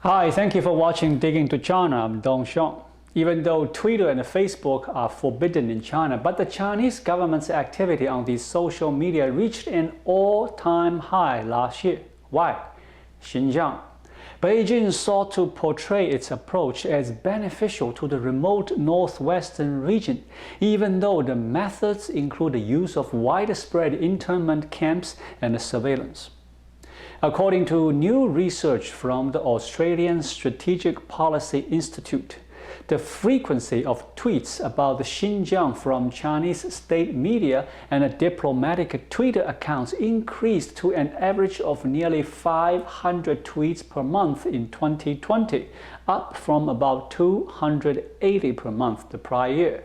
Hi, thank you for watching Digging to China. I'm Dong Xiong. Even though Twitter and Facebook are forbidden in China, but the Chinese government's activity on these social media reached an all-time high last year. Why? Xinjiang. Beijing sought to portray its approach as beneficial to the remote northwestern region, even though the methods include the use of widespread internment camps and surveillance. According to new research from the Australian Strategic Policy Institute, the frequency of tweets about the Xinjiang from Chinese state media and diplomatic Twitter accounts increased to an average of nearly 500 tweets per month in 2020, up from about 280 per month the prior year.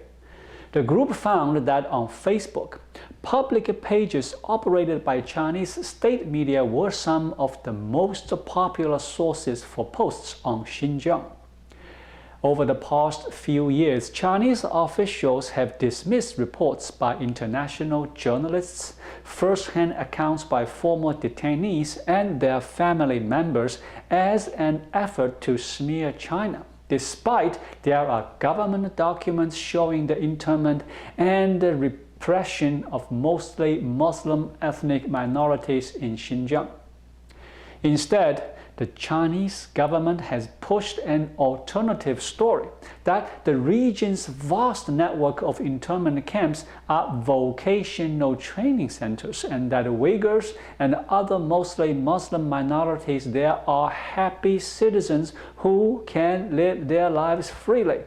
The group found that on Facebook, public pages operated by Chinese state media were some of the most popular sources for posts on Xinjiang. Over the past few years, Chinese officials have dismissed reports by international journalists, first-hand accounts by former detainees and their family members as an effort to smear China, despite there are government documents showing the internment and the repression of mostly Muslim ethnic minorities in Xinjiang. Instead, the Chinese government has pushed an alternative story that the region's vast network of internment camps are vocational training centers and that Uyghurs and other mostly Muslim minorities there are happy citizens who can live their lives freely.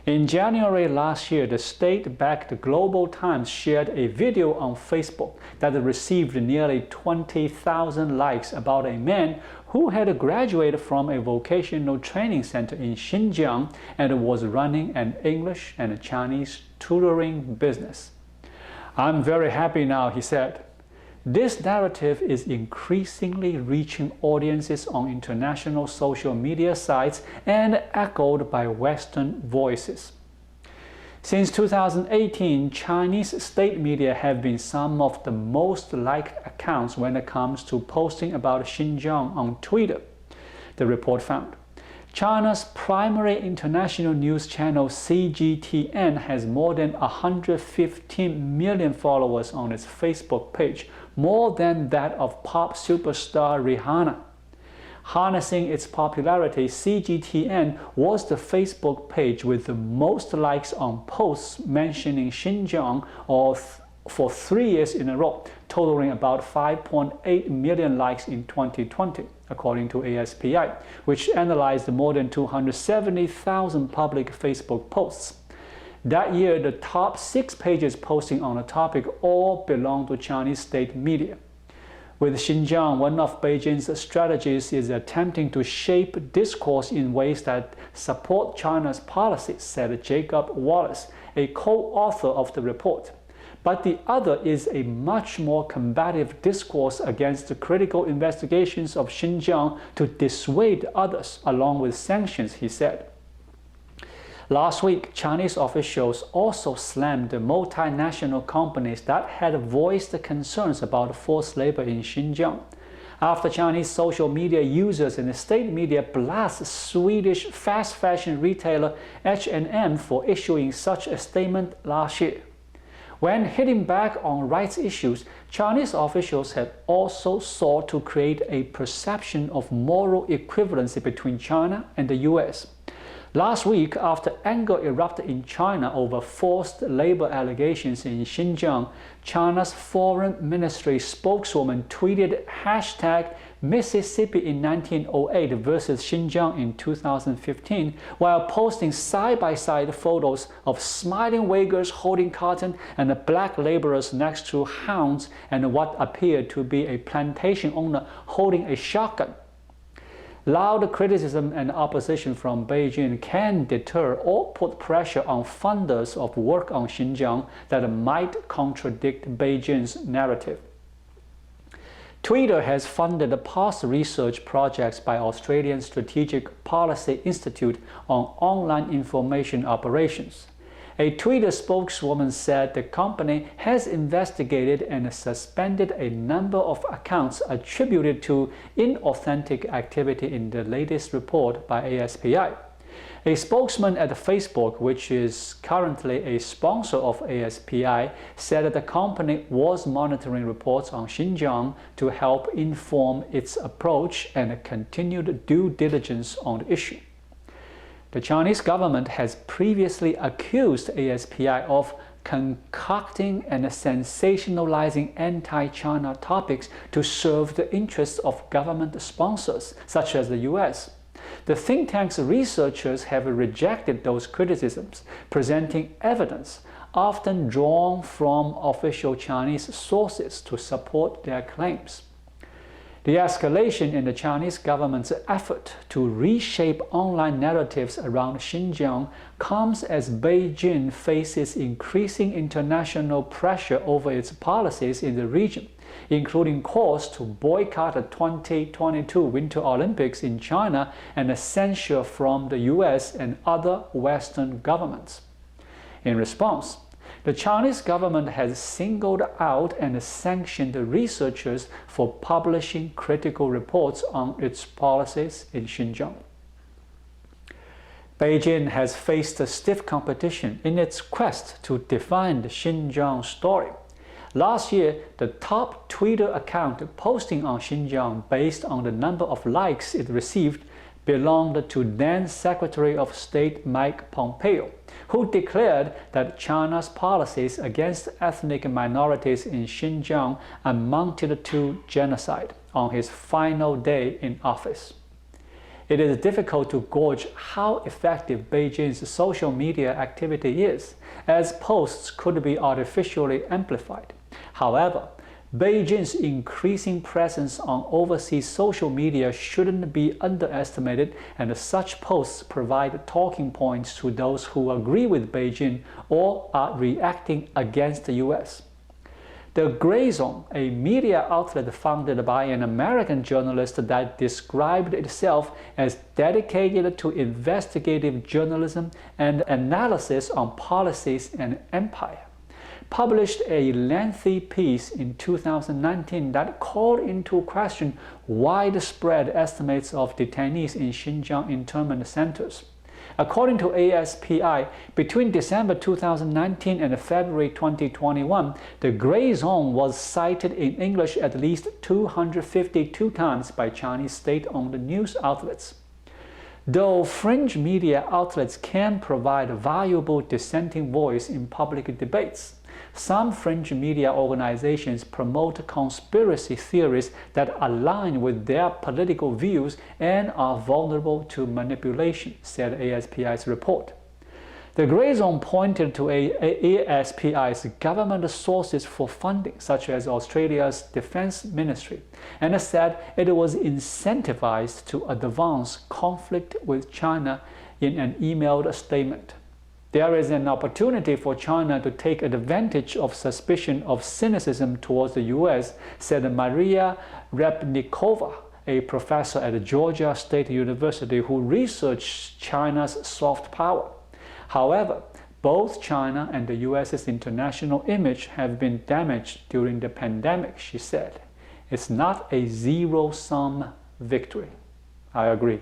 In January last year, the state-backed Global Times shared a video on Facebook that received nearly 20,000 likes about a man who had graduated from a vocational training center in Xinjiang and was running an English and Chinese tutoring business. "I'm very happy now," he said. This narrative is increasingly reaching audiences on international social media sites and echoed by Western voices. Since 2018, Chinese state media have been some of the most liked accounts when it comes to posting about Xinjiang on Twitter, the report found. China's primary international news channel CGTN has more than 115 million followers on its Facebook page, more than that of pop superstar Rihanna. Harnessing its popularity, CGTN was the Facebook page with the most likes on posts mentioning Xinjiang for 3 years in a row, totaling about 5.8 million likes in 2020, according to ASPI, which analyzed more than 270,000 public Facebook posts. That year, the top 6 pages posting on a topic all belonged to Chinese state media. With Xinjiang, one of Beijing's strategies is attempting to shape discourse in ways that support China's policies, said Jacob Wallace, a co-author of the report. But the other is a much more combative discourse against the critical investigations of Xinjiang to dissuade others, along with sanctions, he said. Last week, Chinese officials also slammed the multinational companies that had voiced concerns about forced labor in Xinjiang. After Chinese social media users and the state media blast Swedish fast fashion retailer H&M for issuing such a statement last year. When hitting back on rights issues, Chinese officials have also sought to create a perception of moral equivalency between China and the US. Last week, after anger erupted in China over forced labor allegations in Xinjiang, China's foreign ministry spokeswoman tweeted #Mississippi in 1908 versus Xinjiang in 2015, while posting side-by-side photos of smiling Uyghurs holding cotton and black laborers next to hounds and what appeared to be a plantation owner holding a shotgun. Loud criticism and opposition from Beijing can deter or put pressure on funders of work on Xinjiang that might contradict Beijing's narrative. Twitter has funded past research projects by Australian Strategic Policy Institute on online information operations. A Twitter spokeswoman said the company has investigated and suspended a number of accounts attributed to inauthentic activity in the latest report by ASPI. A spokesman at Facebook, which is currently a sponsor of ASPI, said that the company was monitoring reports on Xinjiang to help inform its approach and continued due diligence on the issue. The Chinese government has previously accused ASPI of concocting and sensationalizing anti-China topics to serve the interests of government sponsors, such as the US. The think tank's researchers have rejected those criticisms, presenting evidence, often drawn from official Chinese sources, to support their claims. The escalation in the Chinese government's effort to reshape online narratives around Xinjiang comes as Beijing faces increasing international pressure over its policies in the region, including calls to boycott the 2022 Winter Olympics in China and censure from the US and other Western governments. In response, the Chinese government has singled out and sanctioned the researchers for publishing critical reports on its policies in Xinjiang. Beijing has faced stiff competition in its quest to define the Xinjiang story. Last year, the top Twitter account posting on Xinjiang based on the number of likes it received belonged to then Secretary of State Mike Pompeo, who declared that China's policies against ethnic minorities in Xinjiang amounted to genocide on his final day in office. It is difficult to gauge how effective Beijing's social media activity is, as posts could be artificially amplified. However, Beijing's increasing presence on overseas social media shouldn't be underestimated, and such posts provide talking points to those who agree with Beijing or are reacting against the US. The Gray Zone, a media outlet founded by an American journalist that described itself as dedicated to investigative journalism and analysis on policies and empire, published a lengthy piece in 2019 that called into question widespread estimates of detainees in Xinjiang internment centers. According to ASPI, between December 2019 and February 2021, the Gray Zone was cited in English at least 252 times by Chinese state-owned news outlets. Though fringe media outlets can provide a valuable dissenting voice in public debates, some fringe media organizations promote conspiracy theories that align with their political views and are vulnerable to manipulation, said ASPI's report. The Gray Zone pointed to ASPI's government sources for funding, such as Australia's Defence Ministry, and said it was incentivized to advance conflict with China in an emailed statement. There is an opportunity for China to take advantage of suspicion of cynicism towards the US, said Maria Repnikova, a professor at Georgia State University who researched China's soft power. However, both China and the US's international image have been damaged during the pandemic, she said. It's not a zero-sum victory. I agree.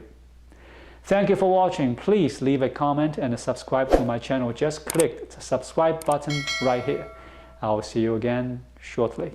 Thank you for watching. Please leave a comment and subscribe to my channel. Just click the subscribe button right here. I'll see you again shortly.